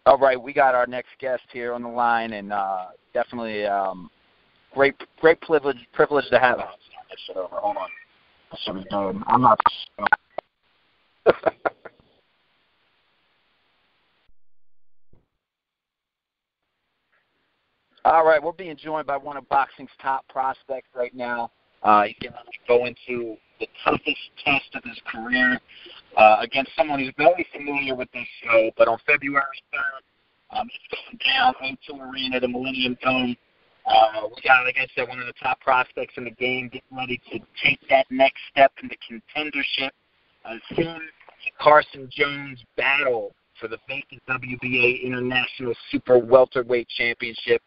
All right, we got our next guest here on the line, and definitely great privilege to have him. Hold on. I'm not. All right, we're being joined by one of boxing's top prospects right now. He's going to go into the toughest test of his career against someone who's very familiar with this show. But on February 3rd, it's going down O2 Arena, the Millennium Dome. We got, like I said, one of the top prospects in the game getting ready to take that next step into contendership. Soon, the Carson Jones battle for the vacant WBA International Super Welterweight Championship.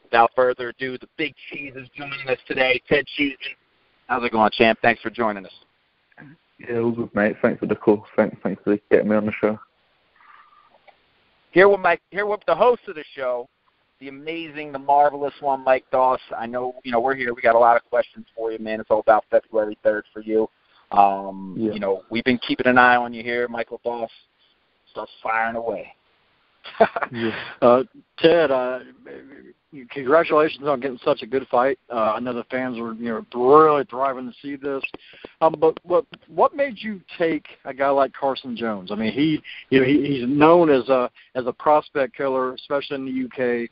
Without further ado, the Big Cheese is joining us today. Ted Cheeseman. How's it going, champ? Thanks for joining us. Yeah, all good, mate. Thanks for the call. Thanks for getting me on the show. Here with the host of the show, the amazing, the marvelous one, Mike Doss. I know, we're here. We got a lot of questions for you, man. It's all about February 3rd for you. We've been keeping an eye on you here, Michael Doss. Starts firing away. Ted, congratulations on getting such a good fight. I know the fans were, really thriving to see this. But what made you take a guy like Carson Jones? I mean, he's known as a prospect killer, especially in the UK.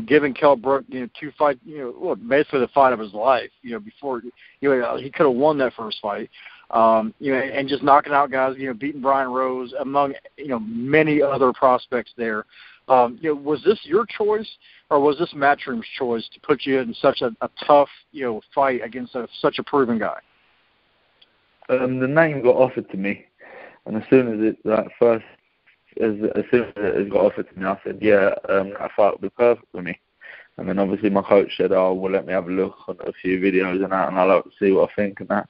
Giving Kell Brook, 2 fights, basically the fight of his life. Before he could have won that first fight. And just knocking out guys, beating Brian Rose, among, many other prospects there. Was this your choice, or was this Matchroom's choice to put you in such a tough, fight against such a proven guy? The name got offered to me, and as soon as it got offered to me, I said, yeah, that fight would be perfect for me. And then obviously my coach said, let me have a look on a few videos and that, and I'll like to see what I think and that.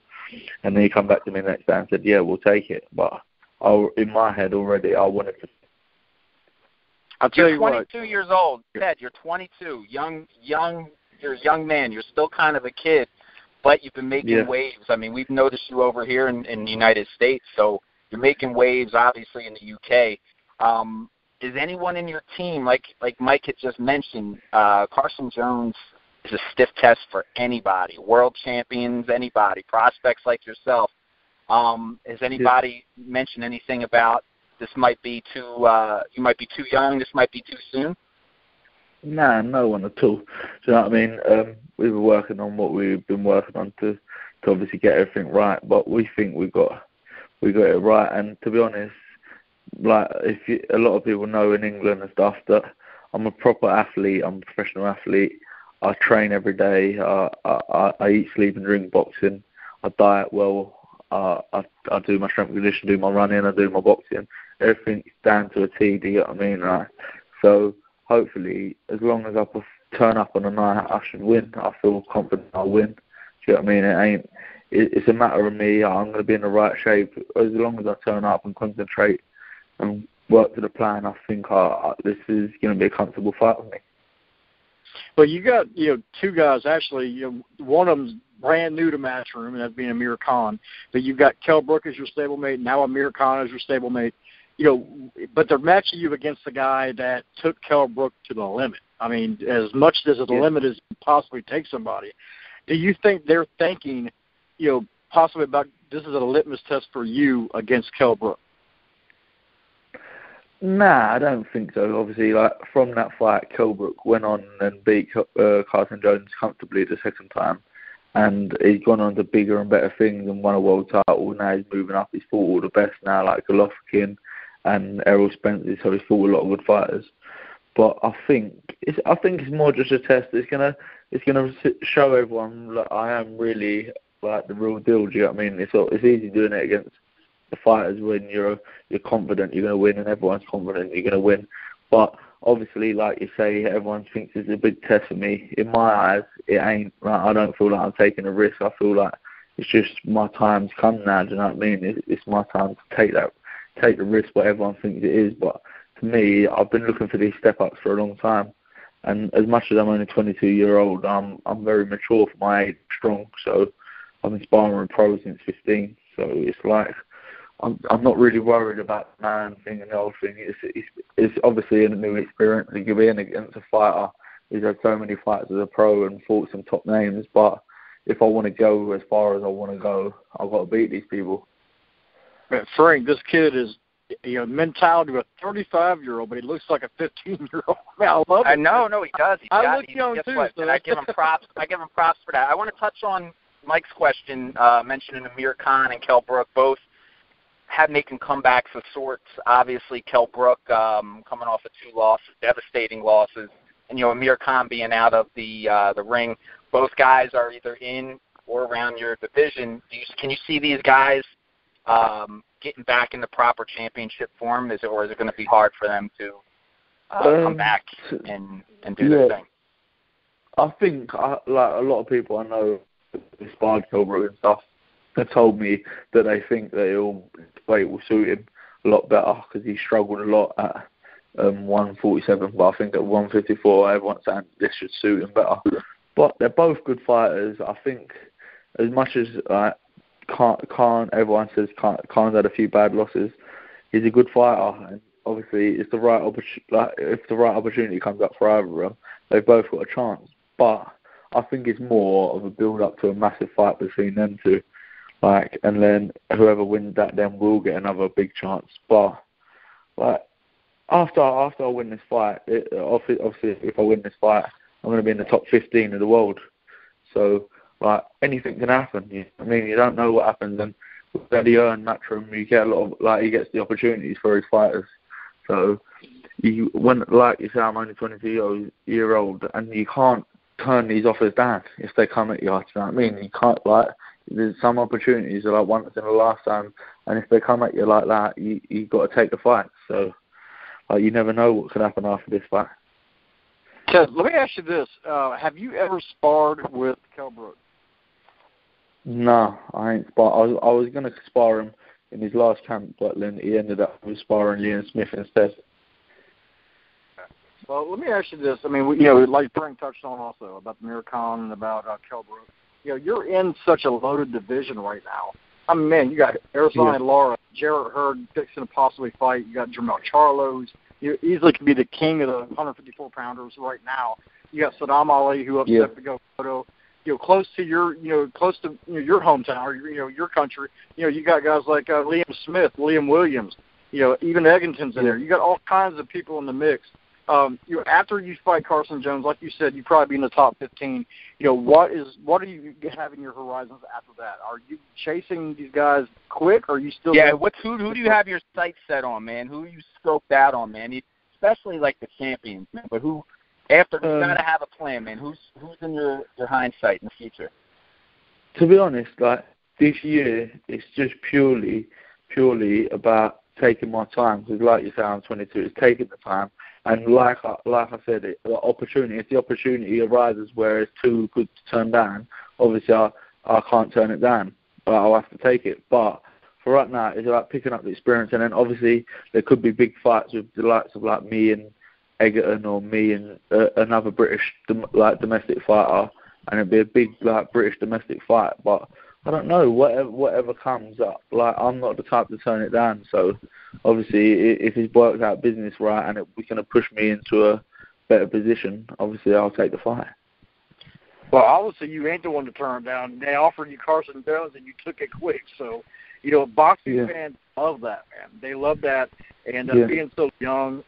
And then he come back to me next day and said, yeah, we'll take it. But in my head already, I wanted to. I'll tell you what. You're 22 years old. Ted, you're 22. You're a young man. You're still kind of a kid, but you've been making waves. I mean, we've noticed you over here in the United States, so you're making waves, obviously, in the UK. Is anyone in your team, like Mike had just mentioned, Carson Jones is a stiff test for anybody, world champions, anybody, prospects like yourself. Has anybody mentioned anything about this might be too, you might be too young, this might be too soon? Nah, no one at all. Do you know what I mean? We were working on what we've been working on to obviously get everything right, but we think we got it right. And to be honest, like a lot of people know in England and stuff that I'm a proper athlete, I'm a professional athlete. I train every day. I eat, sleep, and drink boxing. I diet well. I do my strength and conditioning, do my running, I do my boxing. Everything's down to a T. Do you get what I mean? Right? So hopefully, as long as I turn up on a night, I should win. I feel confident I'll win. Do you know what I mean? It's a matter of me. I'm going to be in the right shape as long as I turn up and concentrate and work to the plan. I think this is going to be a comfortable fight for me. Well, you got, two guys, actually, one of them's brand new to Matchroom, and that's being Amir Khan. But you've got Kell Brook as your stablemate, now Amir Khan as your stablemate. But they're matching you against the guy that took Kell Brook to the limit. I mean, as much as the limit as you possibly take somebody. Do you think they're thinking, possibly about this is a litmus test for you against Kell Brook? Nah, I don't think so. Obviously, from that fight, Kell Brook went on and beat Carson Jones comfortably the second time, and he's gone on to bigger and better things and won a world title. Now he's moving up. He's fought all the best now, like Golovkin and Errol Spence. So he's fought a lot of good fighters. But I think it's more just a test. It's gonna show everyone that I am really the real deal. Do you know what I mean? It's easy doing it against the fighters when you're confident you're going to win, and everyone's confident you're going to win. But obviously, like you say, everyone thinks it's a big test for me. In my eyes, it ain't. I don't feel like I'm taking a risk. I feel like it's just my time's come now. Do you know what I mean? It's my time to take the risk, what everyone thinks it is. But to me, I've been looking for these step-ups for a long time. And as much as I'm only 22-year-old, I'm very mature for my age, strong. So I've been sparring with pros since 15. So it's like I'm not really worried about the man thing and the old thing. It's obviously a new experience to give in against a fighter. He's had so many fights as a pro and fought some top names, but if I want to go as far as I want to go, I've got to beat these people. Man, Frank, this kid is, mentality of a 35-year-old, but he looks like a 15-year-old. Man, I love it. No, he does. I look young too. So and I give him props. For that. I want to touch on Mike's question, mentioning Amir Khan and Kell Brook, both making comebacks of sorts. Obviously, Kell Brook coming off of 2 losses, devastating losses, and Amir Khan being out of the ring. Both guys are either in or around your division. Can you see these guys getting back in the proper championship form? Or is it going to be hard for them to come back and do their thing? I think like a lot of people I know inspired Kell Brook and stuff. They told me that they think that his weight will suit him a lot better because he struggled a lot at 147. But I think at 154, everyone's saying this should suit him better. But they're both good fighters. I think as much as Khan, everyone says Khan's had a few bad losses, he's a good fighter. And obviously, it's the right if the right opportunity comes up for either of them, they've both got a chance. But I think it's more of a build-up to a massive fight between them two. And then whoever wins that then will get another big chance. But after I win this fight, obviously if I win this fight, I'm going to be in the top 15 of the world. So anything can happen. You don't know what happens. And with the earn Matchroom, you get a lot of he gets the opportunities for his fighters. So when you say I'm only 22-year-old, and you can't turn these offers down if they come at you. You know what I mean? You can't there's some opportunities are once in a lifetime, and if they come at you like that, you got to take the fight. So you never know what could happen after this fight. Ted, let me ask you this: have you ever sparred with Kell Brook? No, I ain't sparred. I was going to spar him in his last camp, but then he ended up sparring Liam Smith instead. Well, let me ask you this. I mean, like Frank touched on also about Amir Khan and about Kell Brook. You're in such a loaded division right now. I mean, man, you got Arizona Lara, Jarrett Hurd fixing to possibly fight. You got Jermell Charlos. You easily could be the king of the 154-pounders right now. You got Saddam Ali, who upset the Go. Close to your hometown or your country. You got guys like Liam Smith, Liam Williams. Even Egginton's in there. You got all kinds of people in the mix. After you fight Carson Jones, like you said, you probably be in the top 15. What do you have in your horizons after that? Are you chasing these guys quick, or are you still? Yeah, who do you have your sights set on, man? Who you scoped out on, man? Especially like the champions, man. But who? After you gotta have a plan, man. Who's in your hindsight in the future? To be honest, this year, it's just purely about taking my time. Because like you say, I'm 22. It's taking the time. And like I said, the opportunity. If the opportunity arises where it's too good to turn down, obviously I can't turn it down. But I'll have to take it. But for right now, it's about picking up the experience. And then obviously there could be big fights with the likes of me and Egerton, or me and another British domestic fighter, and it'd be a big British domestic fight. But I don't know, whatever comes up. I'm not the type to turn it down. So obviously, if it's worked out business right and it's going to push me into a better position, obviously I'll take the fight. Well, obviously you ain't the one to turn it down. They offered you Carson Jones and you took it quick. So, boxing fans love that, man. They love that. And being so young,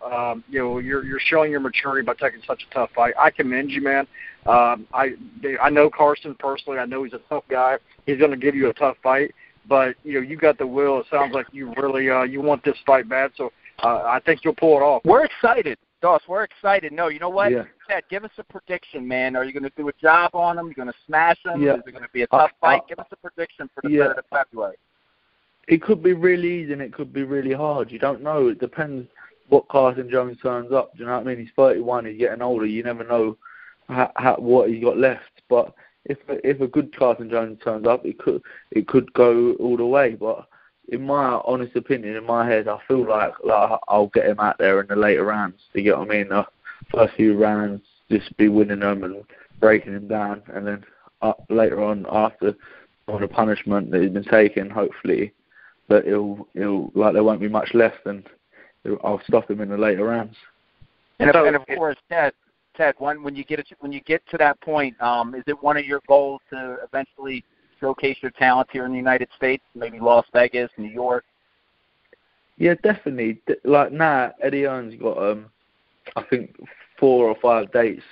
you're showing your maturity by taking such a tough fight. I commend you, man. I know Carson personally. I know he's a tough guy. He's going to give you a tough fight. But, you got the will. It sounds like you really you want this fight bad. So I think you'll pull it off. We're excited, Doss. We're excited. No, you know what? Yeah. Ted, give us a prediction, man. Are you going to do a job on him? Are you going to smash him? Is it going to be a tough fight? Give us a prediction for the 3rd of February. It could be really easy and it could be really hard. You don't know. It depends what Carson Jones turns up. Do you know what I mean? He's 31. He's getting older. You never know what he's got left. But if a good Carson Jones turns up, it could go all the way. But in my honest opinion, in my head, I feel like I'll get him out there in the later rounds. You get what I mean? The first few rounds, just be winning them and breaking him down, and then later on, after all the punishment that he's been taking, hopefully but it'll like there won't be much left, and I'll stop him in the later rounds. And of course, Ted, when you get to that point, is it one of your goals to eventually showcase your talent here in the United States, maybe Las Vegas, New York? Yeah, definitely. Like now, Eddie Hearn's got I think 4 or 5 dates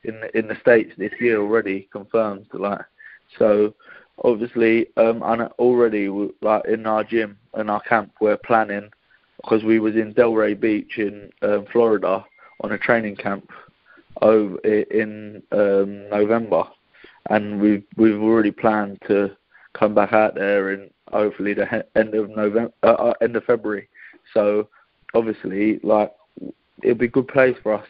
in the States this year already confirmed. Like, so obviously, and already like in our gym and our camp, we're planning, because we was in Delray Beach in Florida on a training camp over in November, and we've already planned to come back out there in hopefully the end of February. So obviously, like, it'd be a good place for us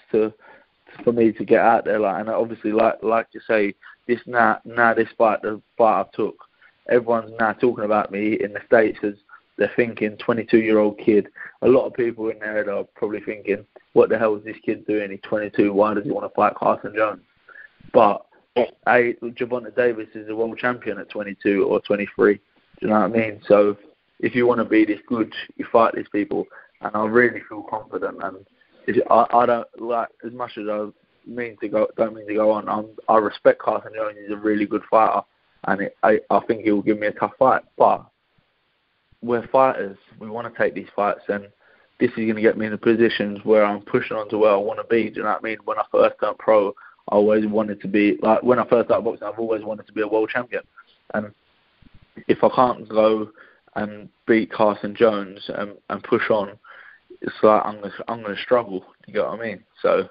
for me to get out there, like, and obviously, like you say, this fight, the fight I took, everyone's now talking about me in the States as they're thinking 22-year-old kid. A lot of people in there are probably thinking, what the hell is this kid doing? He's 22. Why does he want to fight Carson Jones? But Gervonta Davis is a world champion at 22 or 23. Do you know what I mean? So if you want to be this good, you fight these people. And I really feel confident. And I don't, like, as much as I don't mean to go on, I respect Carson Jones. He's a really good fighter, and I think he will give me a tough fight. But we're fighters. We want to take these fights, and this is going to get me in the positions where I'm pushing on to where I want to be. Do you know what I mean? When I first turned pro, I always wanted to be, like, when I first started boxing, I've always wanted to be a world champion. And if I can't go and beat Carson Jones and push on, it's like I'm going to struggle. You get what I mean? So,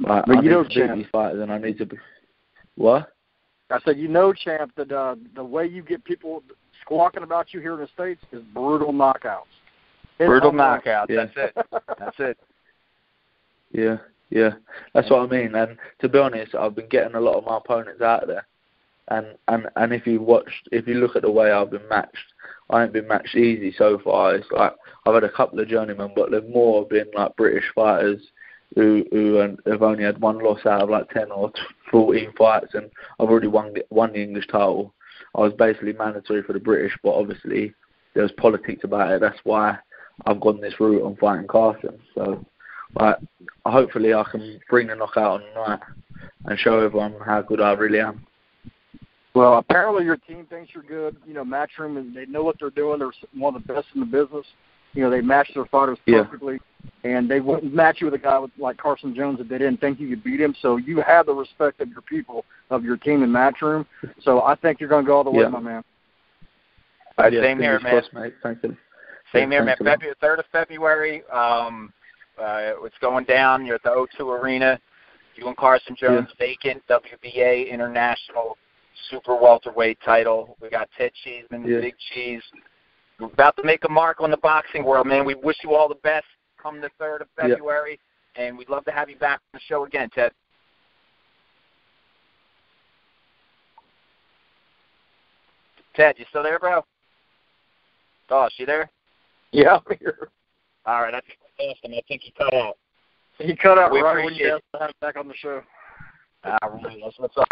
like, I need to beat these fighters, and I need to be. What? I said, champ, that the way you get people squawking about you here in the States is brutal knockouts. Brutal knockouts. Yeah. That's it. Yeah. That's what I mean. And to be honest, I've been getting a lot of my opponents out of there. And if you look at the way I've been matched, I ain't been matched easy so far. It's like I've had a couple of journeymen, but they've more been like British fighters who have only had one loss out of like 10 or 14 fights, and I've already won the English title. I was basically mandatory for the British, but obviously there was politics about it. That's why I've gone this route on fighting Carson. So, like, hopefully I can bring the knockout on the night and show everyone how good I really am. Well, apparently your team thinks you're good. Matchroom, and they know what they're doing. They're one of the best in the business. They match their fighters perfectly, and they wouldn't match you with a guy like Carson Jones if they didn't think you could beat him. So you have the respect of your people, of your team in Matchroom. So I think you're going to go all the way, my man. Same here, man. Thank you. Same here, man. 3rd of February, it's going down. You're at the O2 Arena. You and Carson Jones, vacant WBA International Super Welterweight title. We got Ted Cheeseman, Big Cheese. We're about to make a mark on the boxing world, man. We wish you all the best come the 3rd of February, and we'd love to have you back on the show again, Ted. Ted, you still there, bro? Oh, is she there? Yeah, I'm here. All right, I think he cut out. He cut out right when you asked to have him back on the show. All right, that's what's up.